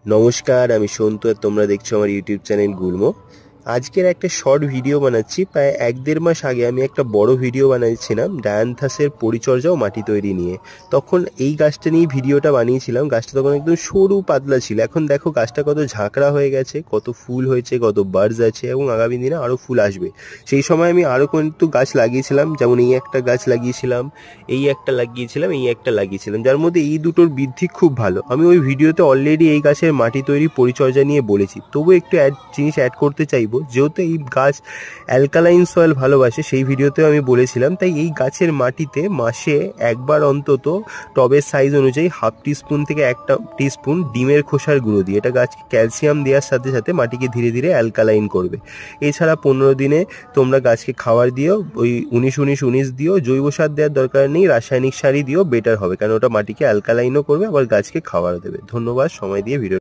নমস্কার, আমি সন্তু আর তোমরা দেখছো আমার ইউটিউব চ্যানেল গুল্ম। আজকের একটা শর্ট ভিডিও বানাচ্ছি। প্রায় 1-1.5 মাস আগে আমি একটা বড় ভিডিও বানিয়েছিলাম ডায়ান্থাসের পরিচর্যা ও মাটি তৈরি নিয়ে। তখন এই গাছটা নিয়ে ভিডিওটা বানিয়েছিলাম। গাছটা তখন একদম সরু পাতলা ছিল। এখন দেখো গাছটা কত ঝাঁকড়া হয়ে গেছে, কত ফুল হয়েছে, কত বার্ডস আছে এবং আগামী দিনে আরও ফুল আসবে। সেই সময় আমি আরও কিন্তু গাছ লাগিয়েছিলাম, যেমন এই একটা গাছ লাগিয়েছিলাম, এই একটা লাগিয়েছিলাম, যার মধ্যে এই দুটোর বৃদ্ধি খুব ভালো। আমি ওই ভিডিওতে অলরেডি এই গাছের মাটি তৈরি পরিচর্যা নিয়ে বলেছি, তবু একটু জিনিস অ্যাড করতে চাইবো। যেহেতু এই গাছ অ্যালকালাইন সয়েল ভালোবাসে, সেই ভিডিওতেও আমি বলেছিলাম, তাই এই গাছের মাটিতে মাসে একবার অন্তত টবের সাইজ অনুযায়ী 1/2 টিস্পুন থেকে 1 টিস্পুন ডিমের খোসার গুঁড়ো দিয়ে এটা গাছকে ক্যালসিয়াম দেওয়ার সাথে সাথে মাটিকে ধীরে ধীরে অ্যালকালাইন করবে। এছাড়া 15 দিনে তোমরা গাছকে খাবার দিও, ওই 19-19-19 দিও। জৈব সার দেওয়ার দরকার নেই, রাসায়নিক সারই দিও, বেটার হবে, কারণ ওটা মাটিকে অ্যালকালাইনও করবে আবার গাছকে খাবার দেবে। ধন্যবাদ সময় দিয়ে ভিডিও